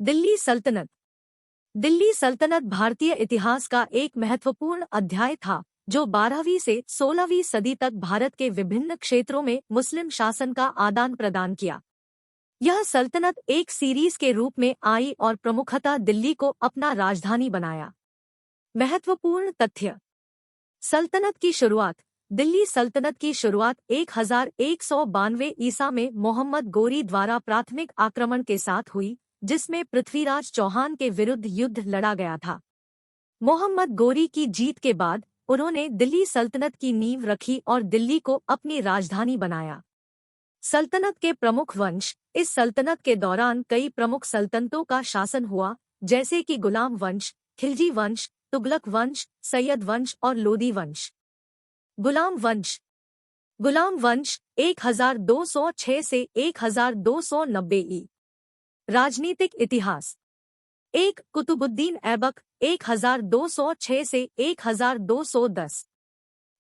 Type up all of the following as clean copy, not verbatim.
दिल्ली सल्तनत। दिल्ली सल्तनत भारतीय इतिहास का एक महत्वपूर्ण अध्याय था जो 12वीं से 16वीं सदी तक भारत के विभिन्न क्षेत्रों में मुस्लिम शासन का आदान प्रदान किया। यह सल्तनत एक सीरीज के रूप में आई और प्रमुखतः दिल्ली को अपना राजधानी बनाया। महत्वपूर्ण तथ्य। सल्तनत की शुरुआत। दिल्ली सल्तनत की शुरुआत 1192 ईसा में मोहम्मद गोरी द्वारा प्राथमिक आक्रमण के साथ हुई, जिसमें पृथ्वीराज चौहान के विरुद्ध युद्ध लड़ा गया था। मोहम्मद गोरी की जीत के बाद उन्होंने दिल्ली सल्तनत की नींव रखी और दिल्ली को अपनी राजधानी बनाया। सल्तनत के प्रमुख वंश। इस सल्तनत के दौरान कई प्रमुख सल्तनतों का शासन हुआ, जैसे कि गुलाम वंश, खिलजी वंश, तुगलक वंश, सैयद वंश और लोदी वंश। गुलाम वंश। गुलाम वंश 1206 से 1290 ई। राजनीतिक इतिहास। एक कुतुबुद्दीन ऐबक 1206 से 1210।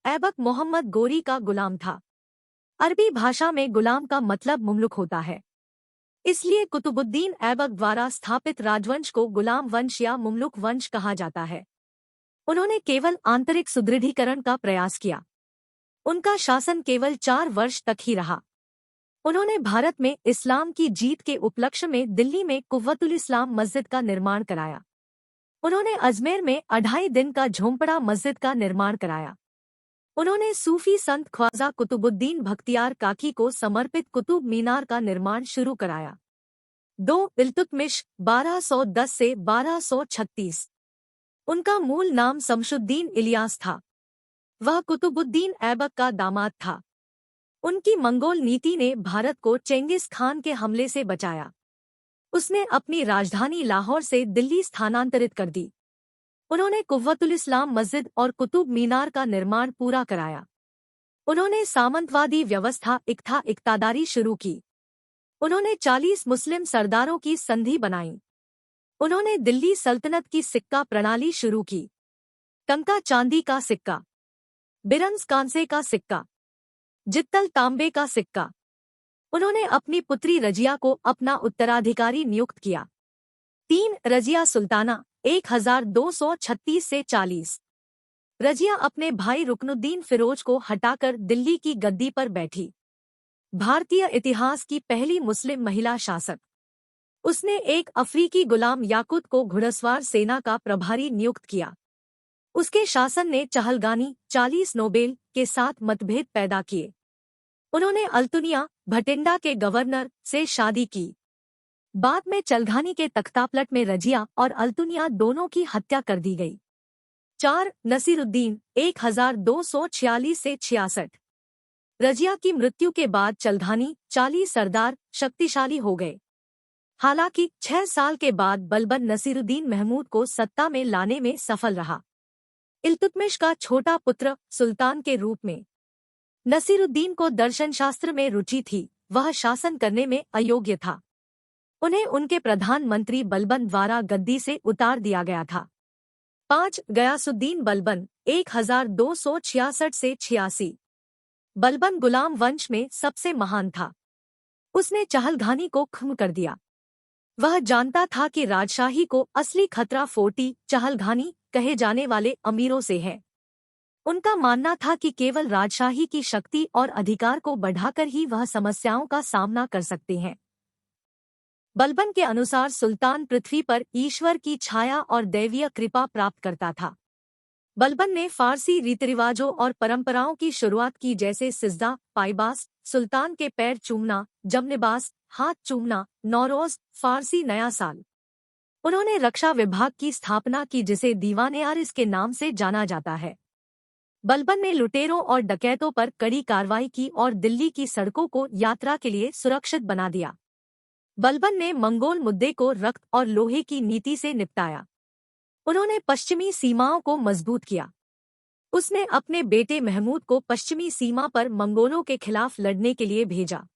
ऐबक मोहम्मद गोरी का गुलाम था। अरबी भाषा में गुलाम का मतलब मुमलुक होता है, इसलिए कुतुबुद्दीन ऐबक द्वारा स्थापित राजवंश को गुलाम वंश या मुमलुक वंश कहा जाता है। उन्होंने केवल आंतरिक सुदृढ़ीकरण का प्रयास किया। उनका शासन केवल 4 वर्ष तक ही रहा। उन्होंने भारत में इस्लाम की जीत के उपलक्ष्य में दिल्ली में कुव्वतुल इस्लाम मस्जिद का निर्माण कराया। उन्होंने अजमेर में 2.5 दिन का झोंपड़ा मस्जिद का निर्माण कराया। उन्होंने सूफी संत ख्वाजा कुतुबुद्दीन बख्तियार काकी को समर्पित कुतुब मीनार का निर्माण शुरू कराया। 2 इल्तुतमिश 1210 से 1236। उनका मूल नाम शमशुद्दीन इलियास था। वह कुतुबुद्दीन ऐबक का दामाद था। उनकी मंगोल नीति ने भारत को चेंगिस खान के हमले से बचाया। उसने अपनी राजधानी लाहौर से दिल्ली स्थानांतरित कर दी। उन्होंने कुव्वतुल इस्लाम मस्जिद और कुतुब मीनार का निर्माण पूरा कराया। उन्होंने सामंतवादी व्यवस्था इक्तादारी शुरू की। उन्होंने 40 मुस्लिम सरदारों की संधि बनाई। उन्होंने दिल्ली सल्तनत की सिक्का प्रणाली शुरू की। टंका चांदी का सिक्का, बिरंस कांसे का सिक्का, जित्तल तांबे का सिक्का। उन्होंने अपनी पुत्री रजिया को अपना उत्तराधिकारी नियुक्त किया। 3 रजिया सुल्ताना 1236 से 40। रजिया अपने भाई रुकनुद्दीन फिरोज को हटाकर दिल्ली की गद्दी पर बैठी। भारतीय इतिहास की पहली मुस्लिम महिला शासक। उसने एक अफ्रीकी गुलाम याकूत को घुड़सवार सेना का प्रभारी नियुक्त किया। उसके शासन ने चहलगानी 40 नोबेल के साथ मतभेद पैदा किए। उन्होंने अल्तुनिया भटिंडा के गवर्नर से शादी की। बाद में चलघानी के तख्तापलट में रजिया और अल्तुनिया दोनों की हत्या कर दी गई। 4 नसीरुद्दीन 1246 से 66। रजिया की मृत्यु के बाद चलघानी 40 सरदार शक्तिशाली हो गए। हालांकि 6 साल के बाद बलबन नसीरुद्दीन महमूद को सत्ता में लाने में सफल रहा। इल्तुतमिश का छोटा पुत्र सुल्तान के रूप में। नसीरुद्दीन को दर्शनशास्त्र में रुचि थी, वह शासन करने में अयोग्य था। उन्हें उनके प्रधानमंत्री बलबन द्वारा गद्दी से उतार दिया गया था। 5 गयासुद्दीन बलबन 1266 से 86। बलबन गुलाम वंश में सबसे महान था। उसने चहलघानी को खत्म कर दिया। वह जानता था कि राजशाही को असली खतरा फोर्टी चहलघानी कहे जाने वाले अमीरों से है। उनका मानना था कि केवल राजशाही की शक्ति और अधिकार को बढ़ाकर ही वह समस्याओं का सामना कर सकते हैं। बलबन के अनुसार सुल्तान पृथ्वी पर ईश्वर की छाया और दैवीय कृपा प्राप्त करता था। बलबन ने फारसी रीतिरिवाजों और परंपराओं की शुरुआत की, जैसे सिजदा, पाइबास, सुल्तान के पैर चूमना, जमनिबास, हाथ चूमना, नौरोज, फारसी नया साल। उन्होंने रक्षा विभाग की स्थापना की, जिसे दीवान-ए-आरिस के नाम से जाना जाता है। बलबन ने लुटेरों और डकैतों पर कड़ी कार्रवाई की और दिल्ली की सड़कों को यात्रा के लिए सुरक्षित बना दिया। बलबन ने मंगोल मुद्दे को रक्त और लोहे की नीति से निपटाया। उन्होंने पश्चिमी सीमाओं को मजबूत किया। उसने अपने बेटे महमूद को पश्चिमी सीमा पर मंगोलों के खिलाफ लड़ने के लिए भेजा।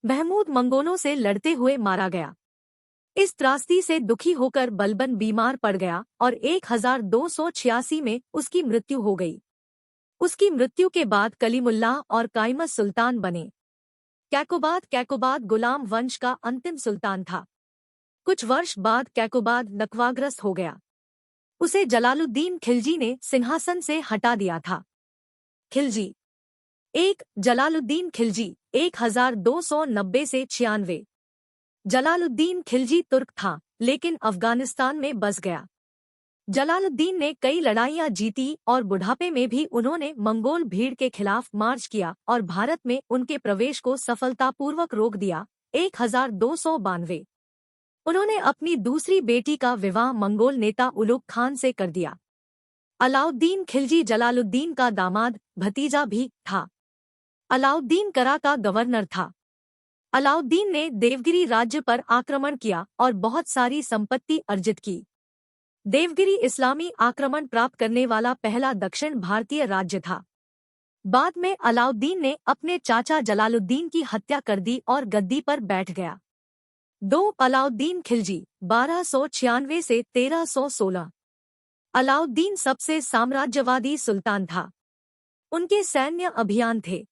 महमूद मंगोलों से लड़ते हुए मारा गया। इस त्रासदी से दुखी होकर बलबन बीमार पड़ गया और 1286 में उसकी मृत्यु हो गई। उसकी मृत्यु के बाद कलीमुल्लाह और काइमस सुल्तान बने। कैकोबाद गुलाम वंश का अंतिम सुल्तान था। कुछ वर्ष बाद कैकोबाद नकवाग्रस्त हो गया। उसे जलालुद्दीन खिलजी ने सिंहासन से हटा दिया था। खिलजी एक जलालुद्दीन खिलजी 1290 से 96। जलालुद्दीन खिलजी तुर्क था लेकिन अफगानिस्तान में बस गया। जलालुद्दीन ने कई लड़ाइयां जीती और बुढ़ापे में भी उन्होंने मंगोल भीड़ के खिलाफ मार्च किया और भारत में उनके प्रवेश को सफलतापूर्वक रोक दिया। 1292 उन्होंने अपनी दूसरी बेटी का विवाह मंगोल नेता उलुग खान से कर दिया। अलाउद्दीन खिलजी जलालुद्दीन का दामाद भतीजा भी था। अलाउद्दीन करा का गवर्नर था। अलाउद्दीन ने देवगिरी राज्य पर आक्रमण किया और बहुत सारी संपत्ति अर्जित की। देवगिरी इस्लामी आक्रमण प्राप्त करने वाला पहला दक्षिण भारतीय राज्य था। बाद में अलाउद्दीन ने अपने चाचा जलालुद्दीन की हत्या कर दी और गद्दी पर बैठ गया। 2 अलाउद्दीन खिलजी 1296 से 1316। अलाउद्दीन सबसे साम्राज्यवादी सुल्तान था। उनके सैन्य अभियान थे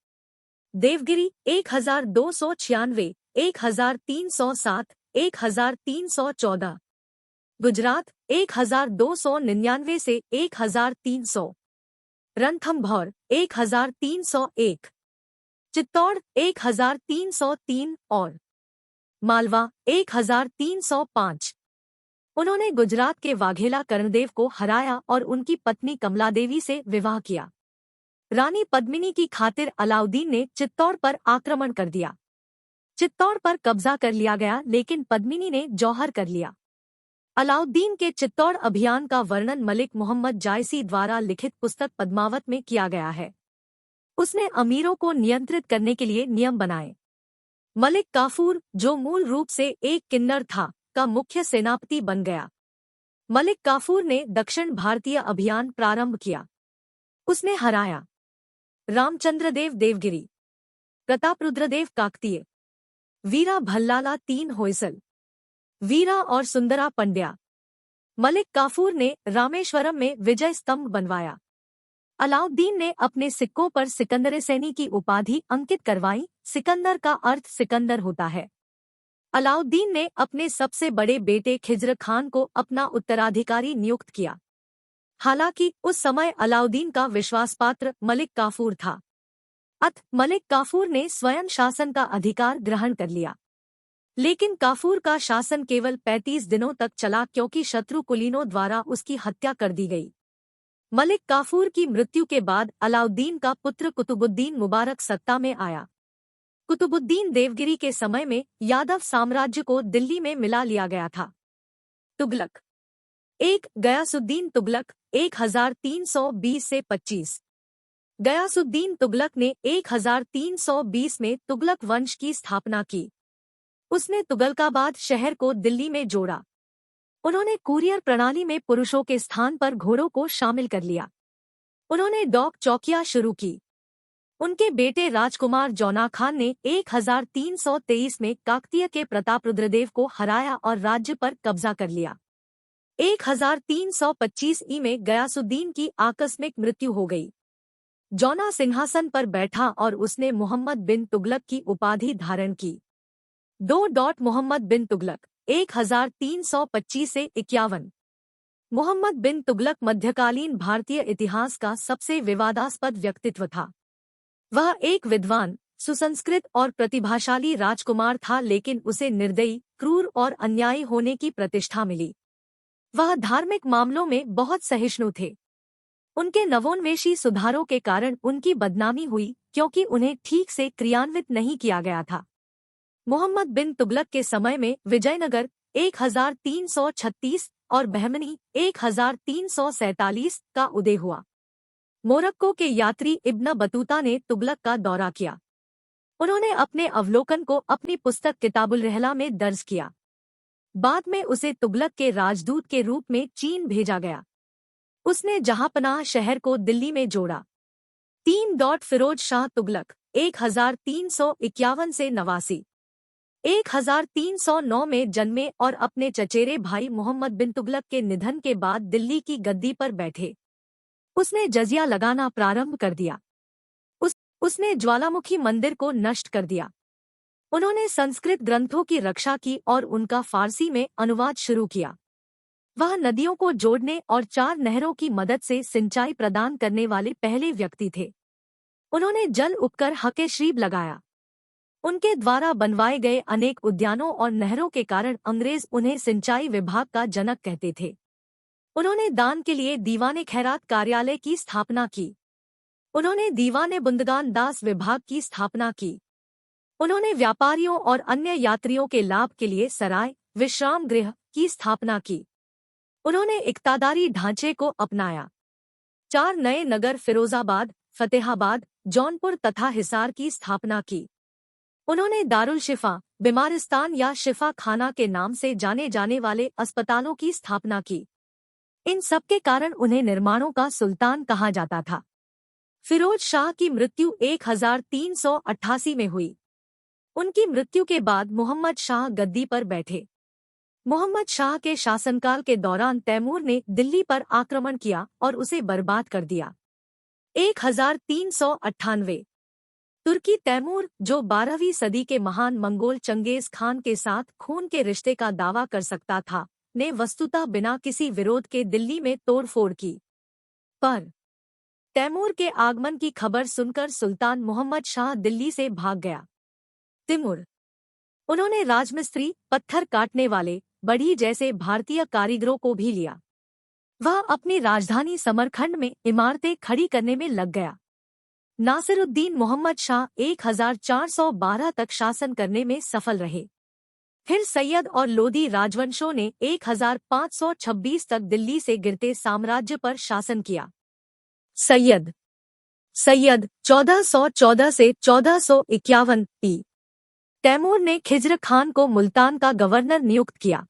देवगिरी 1296, 1307, 1314, गुजरात 1299 से 1300, रणथंभौर 1301, चित्तौड़ 1303 और मालवा 1305। उन्होंने गुजरात के वाघेला कर्णदेव को हराया और उनकी पत्नी कमलादेवी से विवाह किया। रानी पद्मिनी की खातिर अलाउद्दीन ने चित्तौड़ पर आक्रमण कर दिया। चित्तौड़ पर कब्जा कर लिया गया लेकिन पद्मिनी ने जौहर कर लिया। अलाउद्दीन के चित्तौड़ अभियान का वर्णन मलिक मोहम्मद जायसी द्वारा लिखित पुस्तक पद्मावत में किया गया है। उसने अमीरों को नियंत्रित करने के लिए नियम बनाए। मलिक काफूर, जो मूल रूप से एक किन्नर था, का मुख्य सेनापति बन गया। मलिक काफूर ने दक्षिण भारतीय अभियान प्रारंभ किया। उसने हराया रामचंद्रदेव देवगिरी, प्रतापरुद्रदेव काकतीय, वीरा भल्लाला 3 होयसल, वीरा और सुंदरा पंड्या। मलिक काफूर ने रामेश्वरम में विजय स्तंभ बनवाया। अलाउद्दीन ने अपने सिक्कों पर सिकंदर सैनी की उपाधि अंकित करवाई। सिकंदर का अर्थ सिकंदर होता है। अलाउद्दीन ने अपने सबसे बड़े बेटे खिज्र खान को अपना उत्तराधिकारी नियुक्त किया। हालांकि उस समय अलाउद्दीन का विश्वासपात्र मलिक काफूर था। मलिक काफूर ने स्वयं शासन का अधिकार ग्रहण कर लिया। लेकिन काफूर का शासन केवल 35 दिनों तक चला क्योंकि शत्रु कुलीनों द्वारा उसकी हत्या कर दी गई। मलिक काफूर की मृत्यु के बाद अलाउद्दीन का पुत्र कुतुबुद्दीन मुबारक सत्ता में आया। कुतुबुद्दीन देवगिरी के समय में यादव साम्राज्य को दिल्ली में मिला लिया गया था। तुगलक 1 गयासुद्दीन तुगलक 1320 से 25। गयासुद्दीन तुगलक ने 1320 में तुगलक वंश की स्थापना की। उसने तुगलकाबाद शहर को दिल्ली में जोड़ा। उन्होंने कुरियर प्रणाली में पुरुषों के स्थान पर घोड़ों को शामिल कर लिया। उन्होंने डॉक चौकियां शुरू की। उनके बेटे राजकुमार जौना खान ने 1323 में काकतीय के प्रतापरुद्रदेव को हराया और राज्य पर कब्जा कर लिया। 1325 में गयासुद्दीन की आकस्मिक मृत्यु हो गई। जौना सिंहासन पर बैठा और उसने मोहम्मद बिन तुगलक की उपाधि धारण की। 2 मोहम्मद बिन तुगलक 1325 से 51। मोहम्मद बिन तुगलक मध्यकालीन भारतीय इतिहास का सबसे विवादास्पद व्यक्तित्व था। वह एक विद्वान, सुसंस्कृत और प्रतिभाशाली राजकुमार था लेकिन उसे निर्दयी, क्रूर और अन्यायी होने की प्रतिष्ठा मिली। वह धार्मिक मामलों में बहुत सहिष्णु थे। उनके नवोन्मेषी सुधारों के कारण उनकी बदनामी हुई क्योंकि उन्हें ठीक से क्रियान्वित नहीं किया गया था। मोहम्मद बिन तुगलक के समय में विजयनगर 1336 और बहमनी 1347 का उदय हुआ। मोरक्को के यात्री इब्न बतूता ने तुगलक का दौरा किया। उन्होंने अपने अवलोकन को अपनी पुस्तक किताबुल रहला में दर्ज किया। बाद में उसे तुगलक के राजदूत के रूप में चीन भेजा गया। उसने जहांपनाह शहर को दिल्ली में जोड़ा। 3 फिरोज शाह तुगलक 1351 से 89। 1309 में जन्मे और अपने चचेरे भाई मोहम्मद बिन तुगलक के निधन के बाद दिल्ली की गद्दी पर बैठे। उसने जजिया लगाना प्रारंभ कर दिया। उसने ज्वालामुखी मंदिर को नष्ट कर दिया। उन्होंने संस्कृत ग्रंथों की रक्षा की और उनका फारसी में अनुवाद शुरू किया। वह नदियों को जोड़ने और 4 नहरों की मदद से सिंचाई प्रदान करने वाले पहले व्यक्ति थे। उन्होंने जल उपकर हकेश्रीब लगाया। उनके द्वारा बनवाए गए अनेक उद्यानों और नहरों के कारण अंग्रेज उन्हें सिंचाई विभाग का जनक कहते थे। उन्होंने दान के लिए दीवाने खैरात कार्यालय की स्थापना की। उन्होंने दीवाने बुंदगान दास विभाग की स्थापना की। उन्होंने व्यापारियों और अन्य यात्रियों के लाभ के लिए सराय विश्राम गृह की स्थापना की। उन्होंने इक्तादारी ढांचे को अपनाया। 4 नए नगर फिरोजाबाद, फतेहाबाद, जौनपुर तथा हिसार की स्थापना की। उन्होंने दारुल शिफा, बीमारिस्तान या शिफा खाना के नाम से जाने जाने वाले अस्पतालों की स्थापना की। इन सब के कारण उन्हें निर्माणों का सुल्तान कहा जाता था। फिरोज शाह की मृत्यु 1388 में हुई। उनकी मृत्यु के बाद मोहम्मद शाह गद्दी पर बैठे। मोहम्मद शाह के शासनकाल के दौरान तैमूर ने दिल्ली पर आक्रमण किया और उसे बर्बाद कर दिया। 1398 तुर्की तैमूर, जो 12वीं सदी के महान मंगोल चंगेज खान के साथ खून के रिश्ते का दावा कर सकता था, ने वस्तुतः बिना किसी विरोध के दिल्ली में तोड़फोड़ की। पर तैमूर के आगमन की खबर सुनकर सुल्तान मोहम्मद शाह दिल्ली से भाग गया। तिमुर उन्होंने राजमिस्त्री, पत्थर काटने वाले, बढ़ी जैसे भारतीय कारीगरों को भी लिया। वह अपनी राजधानी समरखंड में इमारतें खड़ी करने में लग गया। नासिरुद्दीन मोहम्मद शाह 1412 तक शासन करने में सफल रहे। फिर सैयद और लोदी राजवंशों ने 1526 तक दिल्ली से गिरते साम्राज्य पर शासन किया। सैयद 1414 से 1451 ई। तैमूर ने खिज्र खान को मुल्तान का गवर्नर नियुक्त किया।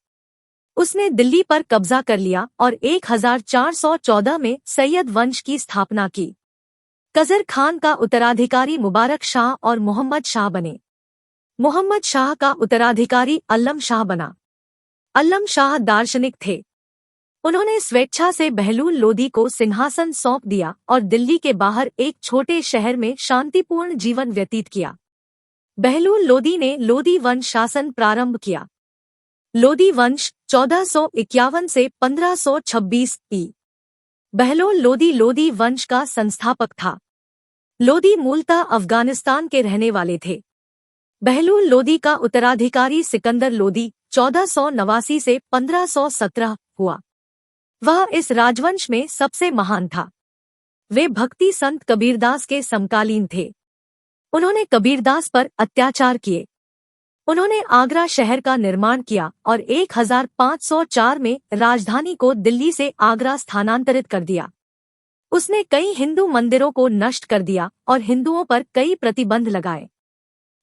उसने दिल्ली पर कब्जा कर लिया और 1414 में सैयद वंश की स्थापना की। कजर खान का उत्तराधिकारी मुबारक शाह और मोहम्मद शाह बने। मोहम्मद शाह का उत्तराधिकारी अल्लम शाह बना। अल्लम शाह दार्शनिक थे। उन्होंने स्वेच्छा से बहलूल लोदी को सिंहासन सौंप दिया और दिल्ली के बाहर एक छोटे शहर में शांतिपूर्ण जीवन व्यतीत किया। बहलूल लोदी ने लोदी वंश शासन प्रारंभ किया। लोदी वंश 1451 से 1526 ई। बहलोल लोदी लोदी वंश का संस्थापक था। लोदी मूलतः अफगानिस्तान के रहने वाले थे। बहलूल लोदी का उत्तराधिकारी सिकंदर लोदी 1489 से 1517 हुआ। वह इस राजवंश में सबसे महान था। वे भक्ति संत कबीरदास के समकालीन थे। उन्होंने कबीरदास पर अत्याचार किए। उन्होंने आगरा शहर का निर्माण किया और 1504 में राजधानी को दिल्ली से आगरा स्थानांतरित कर दिया। उसने कई हिंदू मंदिरों को नष्ट कर दिया और हिंदुओं पर कई प्रतिबंध लगाए।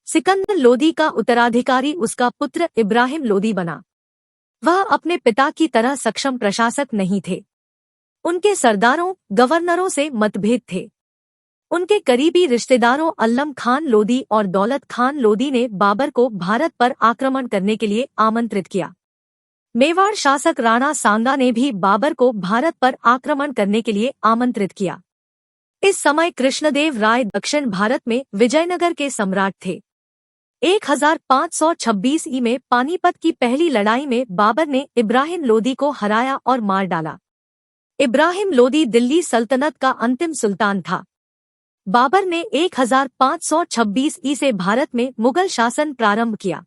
सिकंदर लोदी का उत्तराधिकारी उसका पुत्र इब्राहिम लोदी बना। वह अपने पिता की तरह सक्षम प्रशासक नहीं थे। उनके सरदारों, गवर्नरों से मतभेद थे। उनके करीबी रिश्तेदारों अल्लम खान लोदी और दौलत खान लोदी ने बाबर को भारत पर आक्रमण करने के लिए आमंत्रित किया। मेवाड़ शासक राणा सांगा ने भी बाबर को भारत पर आक्रमण करने के लिए आमंत्रित किया। इस समय कृष्णदेव राय दक्षिण भारत में विजयनगर के सम्राट थे। 1526 ई में पानीपत की पहली लड़ाई में बाबर ने इब्राहिम लोदी को हराया और मार डाला। इब्राहिम लोदी दिल्ली सल्तनत का अंतिम सुल्तान था। बाबर ने 1526 ई से भारत में मुगल शासन प्रारंभ किया।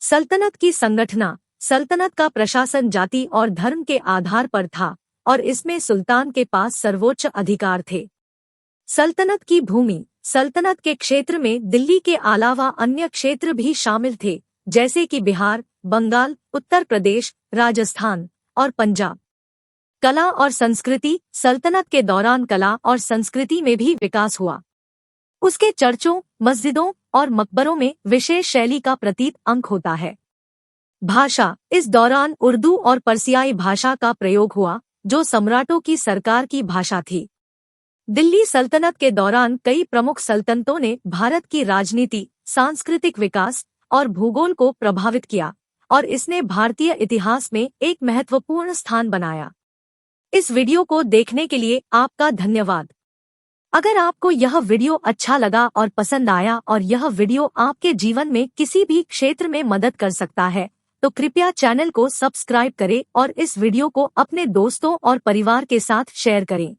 सल्तनत की संगठना, सल्तनत का प्रशासन जाति और धर्म के आधार पर था और इसमें सुल्तान के पास सर्वोच्च अधिकार थे। सल्तनत की भूमि, सल्तनत के क्षेत्र में दिल्ली के अलावा अन्य क्षेत्र भी शामिल थे, जैसे कि बिहार, बंगाल, उत्तर प्रदेश, राजस्थान और पंजाब। कला और संस्कृति, सल्तनत के दौरान कला और संस्कृति में भी विकास हुआ। उसके चर्चों, मस्जिदों और मकबरों में विशेष शैली का प्रतीक अंक होता है। भाषा, इस दौरान उर्दू और पर्सियाई भाषा का प्रयोग हुआ, जो सम्राटों की सरकार की भाषा थी। दिल्ली सल्तनत के दौरान कई प्रमुख सल्तनतों ने भारत की राजनीति, सांस्कृतिक विकास और भूगोल को प्रभावित किया और इसने भारतीय इतिहास में एक महत्वपूर्ण स्थान बनाया। इस वीडियो को देखने के लिए आपका धन्यवाद। अगर आपको यह वीडियो अच्छा लगा और पसंद आया और यह वीडियो आपके जीवन में किसी भी क्षेत्र में मदद कर सकता है, तो कृपया चैनल को सब्सक्राइब करें और इस वीडियो को अपने दोस्तों और परिवार के साथ शेयर करें।